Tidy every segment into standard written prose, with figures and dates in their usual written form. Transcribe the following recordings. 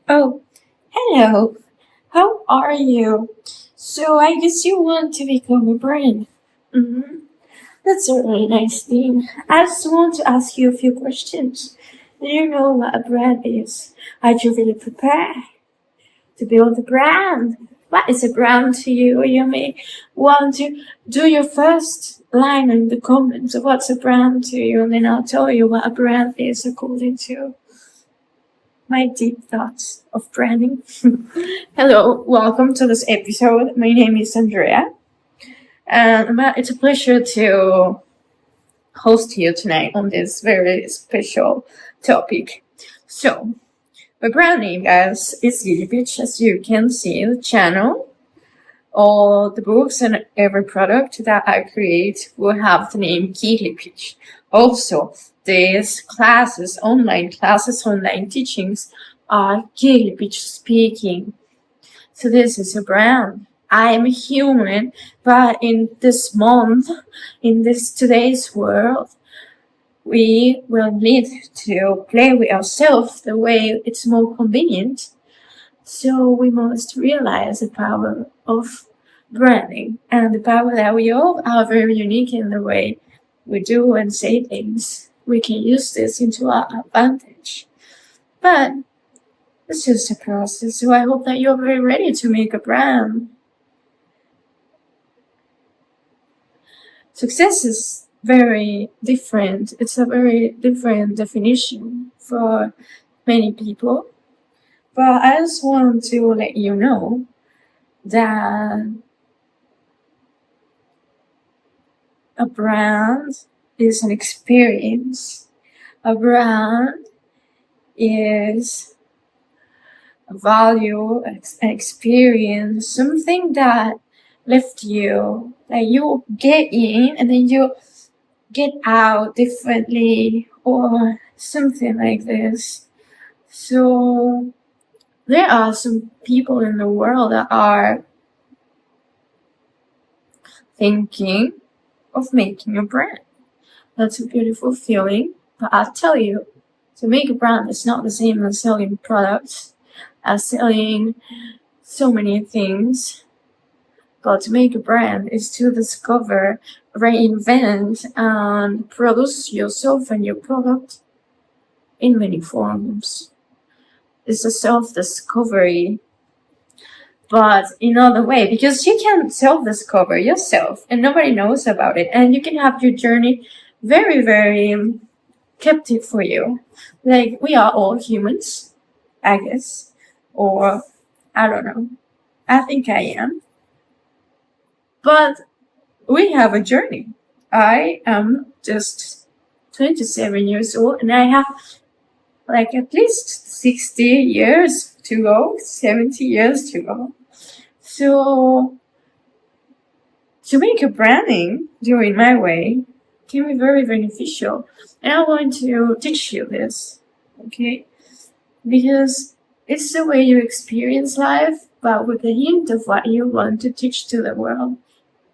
Oh, hello. How are you? So I guess you want to become a brand. Mm-hmm. That's a really nice thing. I just want to ask you a few questions. Do you know what a brand is? Are you really prepared to build a brand? What is a brand to you? You may want to do your first line in the comments of what's a brand to you, and then I'll tell you what a brand is according to my deep thoughts of branding. Hello, welcome to this episode. My name is Andrea, and it's a pleasure to host you tonight on this very special topic. So, my brand name, guys, is Gilly Beach. As you can see, the channel, all the books, and every product that I create will have the name Gilly Beach. Also, these classes, online teachings, are Gilly Beach speaking. So this is a brand. I am a human, but in this month, in this today's world, we will need to play with ourselves the way it's more convenient. So we must realize the power of branding and the power that we all are very unique in the way we do and say things. We can use this into our advantage. But it's just a process, so I hope that you're very ready to make a brand. Success is very different. It's a very different definition for many people. But I just want to let you know that a brand is an experience. A brand is a value, an experience, something that left you, that you get in and then you get out differently or something like this. So there are some people in the world that are thinking of making a brand. That's a beautiful feeling, but I'll tell you, to make a brand is not the same as selling products, as selling so many things. But to make a brand is to discover, reinvent, and produce yourself and your product in many forms. It's a self-discovery, but in another way, because you can self-discover yourself and nobody knows about it, and you can have your journey very, very captive for you. Like, we are all humans, I guess, or I don't know. I think I am. But we have a journey. I am just 27 years old and I have like at least 60 years to go, 70 years to go. So to make a branding doing my way can be very beneficial. And I want to teach you this, okay? Because it's the way you experience life, but with a hint of what you want to teach to the world.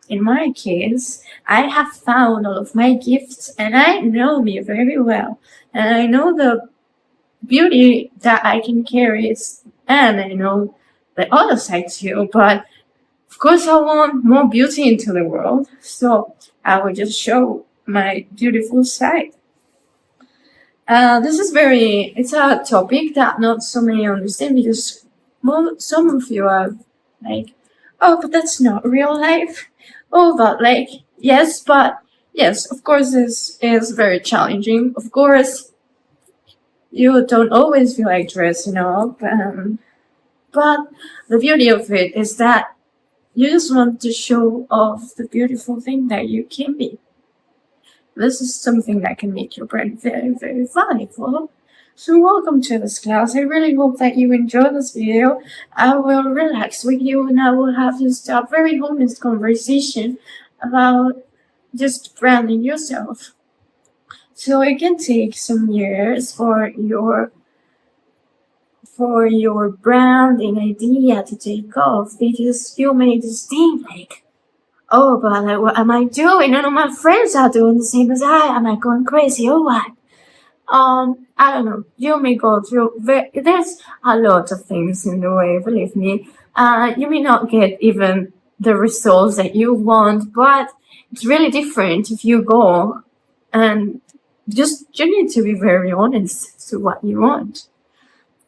In my case, I have found all of my gifts and I know me very well. And I know the beauty that I can carry, and I know the other side too. But of course, I want more beauty into the world. So I will just show my beautiful side. It's a topic that not so many understand because some of you are like, oh, but that's not real life. Oh, but like, yes, of course, this is very challenging. Of course, you don't always feel like dressing up. But the beauty of it is that you just want to show off the beautiful thing that you can be. This is something that can make your brand very, very valuable. So welcome to this class. I really hope that you enjoy this video. I will relax with you and I will have just a very honest conversation about just branding yourself. So it can take some years for your branding idea to take off because you may just think like, oh, but like, what am I doing? None of my friends are doing the same as I. Am I going crazy or what? I don't know. You may go through. There's a lot of things in the way. Believe me. You may not get even the results that you want, but it's really different if you go and just you need to be very honest to what you want.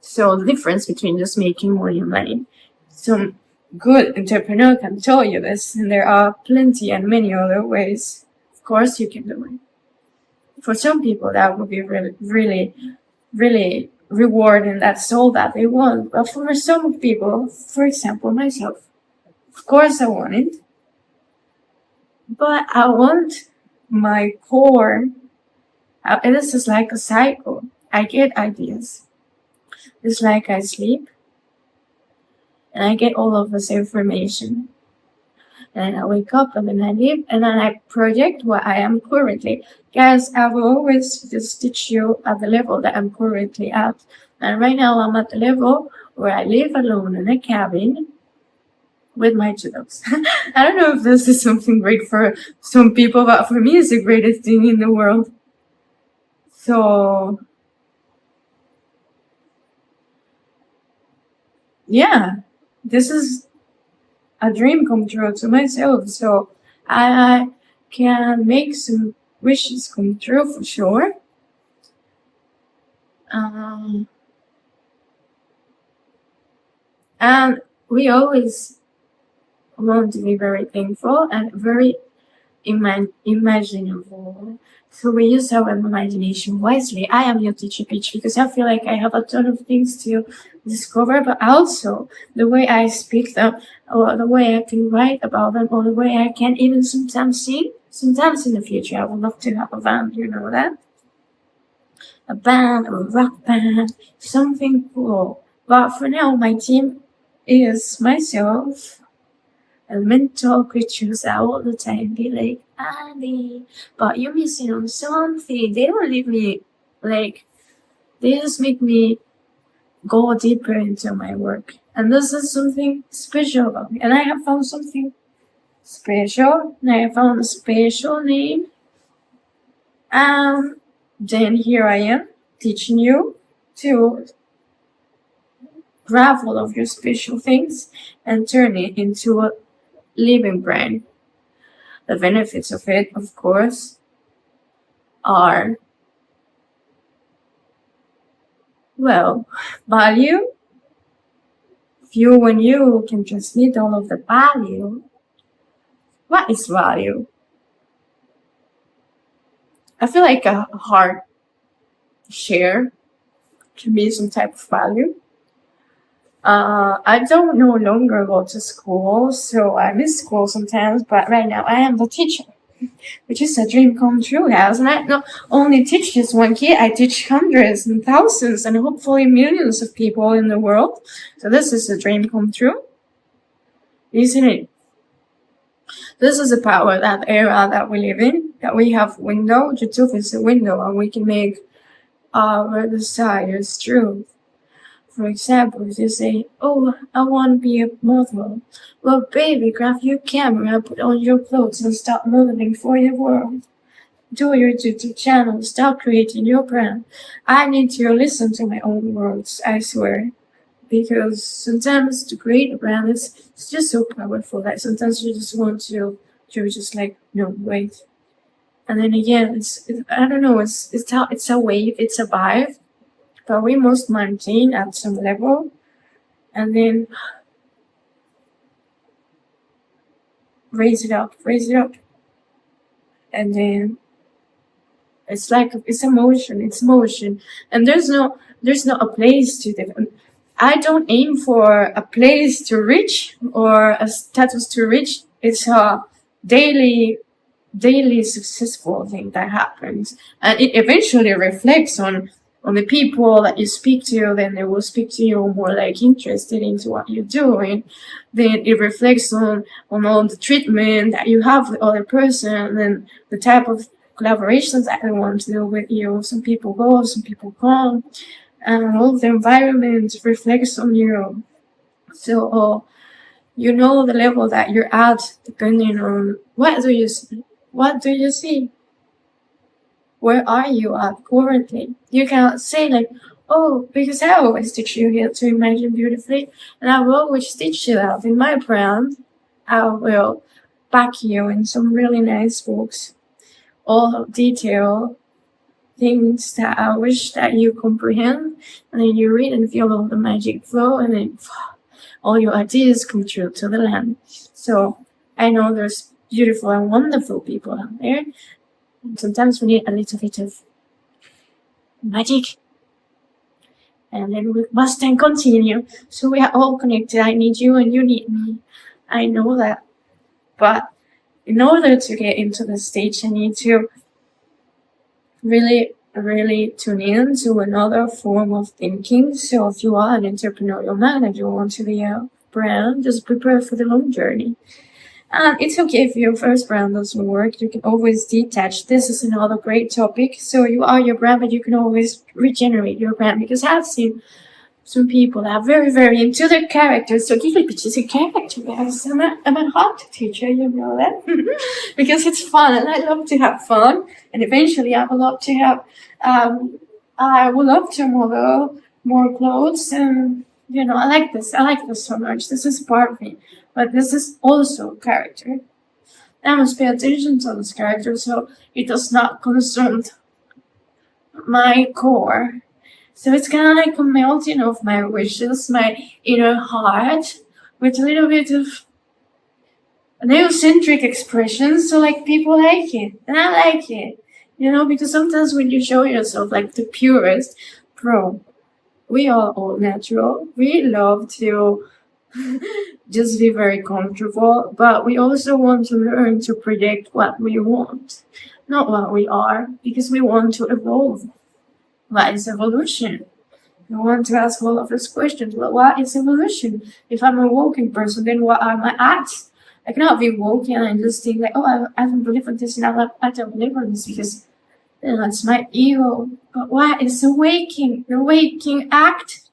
So the difference between just making money online. Some good entrepreneur can tell you this, and there are plenty and many other ways. Of course, you can do it. For some people, that would be really, really, really rewarding. That's all that they want. But for some people, for example, myself, of course I want it, but I want my core. And this is like a cycle. I get ideas. It's like I sleep and I get all of this information. And I wake up and then I leave and then I project what I am currently. Guys, I will always just teach you at the level that I'm currently at. And right now I'm at the level where I live alone in a cabin with my two dogs. I don't know if this is something great for some people, but for me it's the greatest thing in the world. So yeah, this is a dream come true to myself. So I can make some wishes come true for sure. And we always want to be very thankful and very imaginable. So we use our imagination wisely. I am your teacher Peach because I feel like I have a ton of things to discover, but also the way I speak them, or the way I can write about them, or the way I can even sometimes sing. Sometimes in the future I would love to have a band, you know that? A band or a rock band, something cool. But for now my team is myself, and mental creatures all the time be like, Annie, but you're missing on something. They don't leave me, like, they just make me go deeper into my work. And this is something special about me. And I have found something special, and I have found a special name. Then here I am teaching you to grab all of your special things and turn it into a living brand. The benefits of it, of course, are, well, value. When you can transmit all of the value. What is value? I feel like a heart share can be some type of value. I don't no longer go to school, so I miss school sometimes, but right now I am the teacher, which is a dream come true, guys. And I not only teach just one kid, I teach hundreds and thousands and hopefully millions of people in the world. So this is a dream come true, isn't it? This is the power, that era that we live in, that we have window. YouTube is a window and we can make our desires true. For example, if you say, oh, I want to be a model. Well, baby, grab your camera, put on your clothes and start modeling for the world. Do your YouTube channel, start creating your brand. I need to listen to my own words, I swear. Because sometimes to create a brand, it's just so powerful that sometimes you just want to, you're just like, no, wait. And then again, I don't know, it's a wave, it's a vibe, but we must maintain at some level, and then raise it up, and then it's like it's motion, and there's not a place to different. I don't aim for a place to reach or a status to reach. It's a daily successful thing that happens, and it eventually reflects on the people that you speak to. Then they will speak to you more like interested into what you're doing. Then it reflects on all the treatment that you have with other person and the type of collaborations that they want to do with you. Some people go, some people come, and all the environment reflects on you. So you know the level that you're at depending on what do you see. Where are you at currently? You cannot say like, oh, because I always teach you here to imagine beautifully, and I will always teach you that in my brand. I will back you in some really nice books, all detail things that I wish that you comprehend, and then you read and feel all the magic flow, and then all your ideas come true to the land. So I know there's beautiful and wonderful people out there. And sometimes we need a little bit of magic, and then we must then continue. So we are all connected. I need you and you need me. I know that. But in order to get into the stage, I need to really tune in to another form of thinking. So if you are an entrepreneurial man and you want to be a brand, just prepare for the long journey. And it's okay if your first brand doesn't work, you can always detach. This is another great topic. So you are your brand, but you can always regenerate your brand, because I've seen some people that are very into their characters. So give it just a character, guys. I'm a art teacher, you know that. Because it's fun and I love to have fun. And eventually I would love to have, I would love to model more clothes. And, you know, I like this so much. This is part of me. But this is also character. I must pay attention to this character so it does not concern my core. So it's kind of like a melting of my wishes, my inner heart, with a little bit of neocentric expression. So like people like it, and I like it, you know, because sometimes when you show yourself like the purest, bro, we are all natural. We love to just be very comfortable, but we also want to learn to predict what we want, not what we are, because we want to evolve. What is evolution? We want to ask all of those questions. Well, what is evolution? If I'm a walking person, then what are my acts? I cannot be walking and just think like, oh, I don't believe in this, and I don't believe in this because then that's my ego. But what is awaking? The waking act?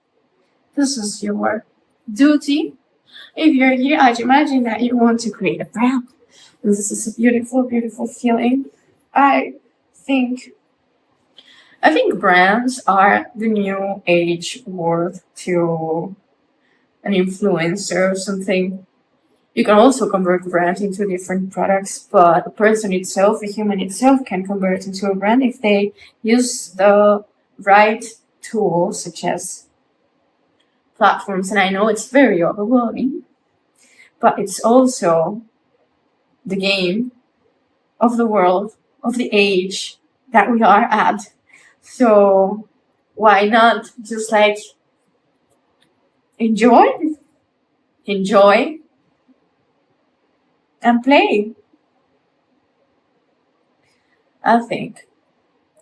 This is your duty. If you're here, I'd imagine that you want to create a brand. And this is a beautiful feeling. I think brands are the new age word to an influencer or something. You can also convert a brand into different products, but a person itself, a human itself, can convert into a brand if they use the right tools, such as platforms. And I know it's very overwhelming, but it's also the game of the world, of the age that we are at. So why not just like enjoy and play, I think.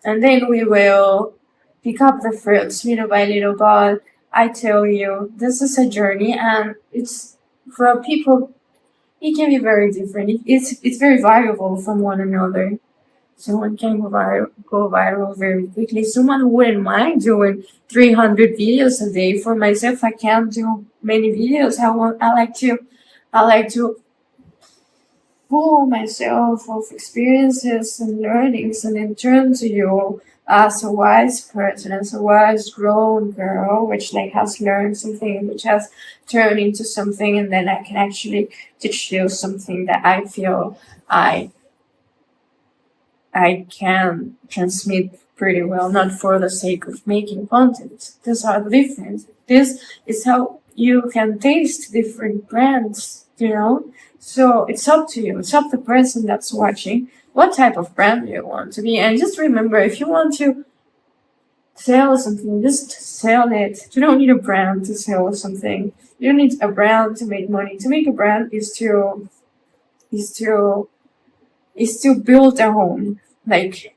And then we will pick up the fruits little by little. But I tell you, this is a journey, and it's for people, it can be very different. It's very variable from one another. Someone can go viral very quickly. Someone wouldn't mind doing 300 videos a day. For myself, I can't do many videos. I like to full myself of experiences and learnings, and then turn to you as a wise person, as a wise grown girl, which like has learned something, which has turned into something, and then I can actually teach you something that I feel I can transmit pretty well, not for the sake of making content. These are the difference. This is how you can taste different brands, you know? So it's up to you. It's up to the person that's watching what type of brand you want to be. And just remember, if you want to sell something, just sell it. You don't need a brand to sell something. You don't need a brand to make money. To make a brand is to build a home. Like,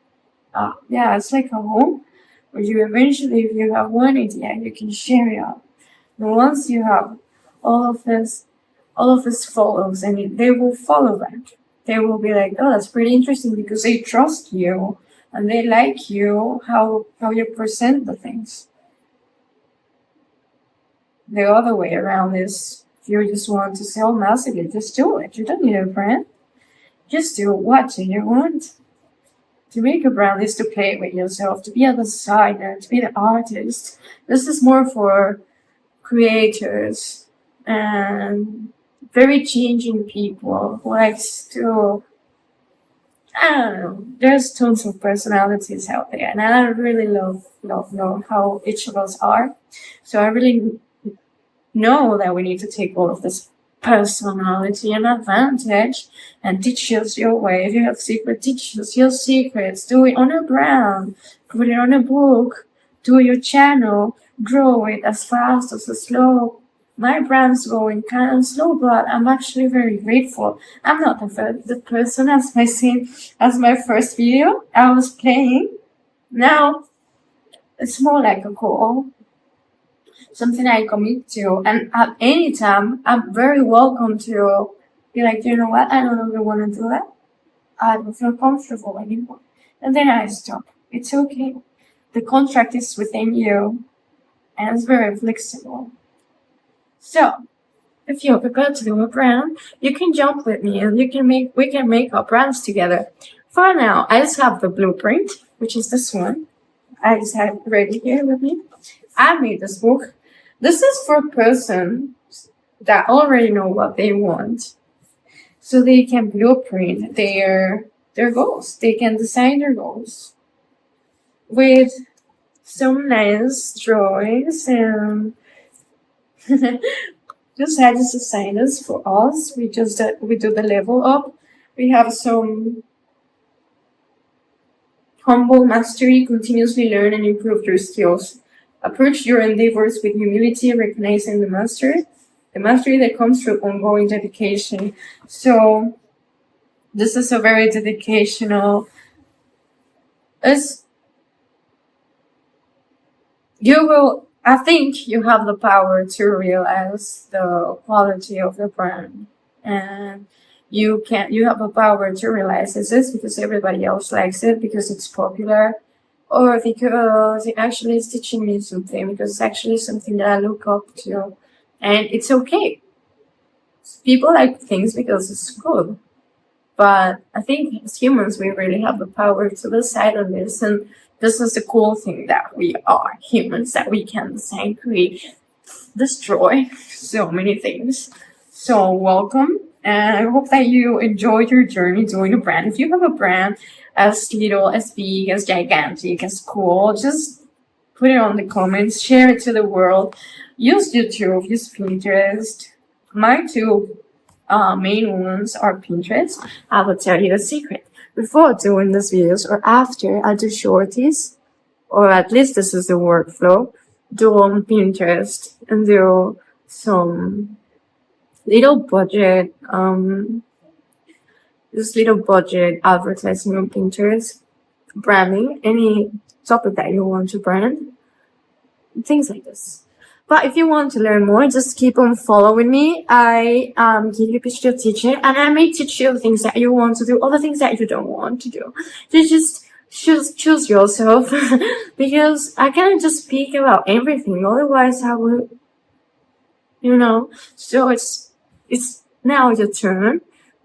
yeah, it's like a home where you eventually, if you have one idea, you can share it out. And once you have all of this follows, and they will follow that. They will be like, oh, that's pretty interesting, because they trust you and they like you, how you present the things. The other way around is, if you just want to sell massively, just do it. You don't need a brand. Just do what you want. To make a brand is to play with yourself, to be a designer, to be the artist. This is more for creators and very changing people who likes to, I don't know, there's tons of personalities out there, and I really love how each of us are. So I really know that we need to take all of this personality and advantage and teach us your way. If you have secret, teach us your secrets. Do it on a brand, put it on a book, do your channel, grow it as fast as slow. My brand's going kind of slow, but I'm actually very grateful. I'm not the person as my first video I was playing. Now it's more like a goal, something I commit to, and at any time I'm very welcome to be like, you know what, I don't really want to do that. I don't feel comfortable anymore. And then I stop. It's okay. The contract is within you and it's very flexible. So if you're prepared to do a brand, you can jump with me and we can make our brands together. For now, I just have the blueprint, which is this one. I just have it ready here with me. I made this book. This is for persons that already know what they want, so they can blueprint their goals. They can design their goals with some nice drawings and just had this designers for us. We do the level up. We have some humble mastery, continuously learn and improve your skills. Approach your endeavors with humility, recognizing the mastery that comes through ongoing dedication. So this is a very dedicational. I think you have the power to realize the quality of the brand, and you have the power to realize, is this because everybody else likes it, because it's popular, or because it actually is teaching me something, because it's actually something that I look up to. And it's okay. People like things because it's good. But I think as humans, we really have the power to decide on this. And this is the cool thing that we are humans, that we can design, create, destroy so many things. So welcome. And I hope that you enjoyed your journey doing a brand. If you have a brand as little, as big, as gigantic, as cool, just put it on the comments, share it to the world. Use YouTube, use Pinterest. My two main ones are Pinterest. I will tell you a secret. Before doing these videos or after I do shorties, or at least this is the workflow, do on Pinterest and do some little budget, just little budget advertising on Pinterest, branding, any topic that you want to brand, things like this. But if you want to learn more, just keep on following me. I Gili Picture teacher, and I may teach you the things that you want to do, or the things that you don't want to do. You just choose yourself, because I can't just speak about everything. Otherwise, I would, So it's now your turn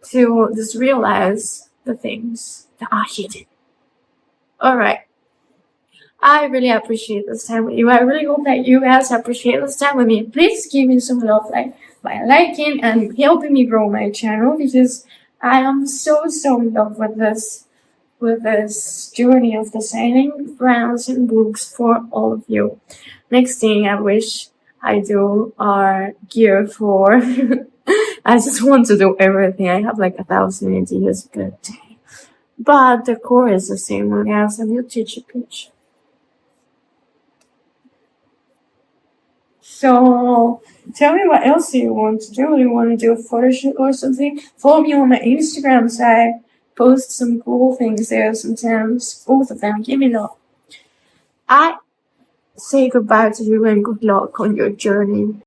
to just realize the things that are hidden. All right. I really appreciate this time with you. I really hope that you guys appreciate this time with me. Please give me some love by liking and helping me grow my channel, because I am so in love with this journey of designing brands and books for all of you. Next thing I wish I do are gear for. I just want to do everything. I have like 1,000 ideas per day. But the core is the same one as a new teacher pitch. So tell me, what else do you want to do? Do you want to do a photo shoot or something? Follow me on my Instagram site. Post some cool things there sometimes. Both of them. Give me love. I say goodbye to you and good luck on your journey.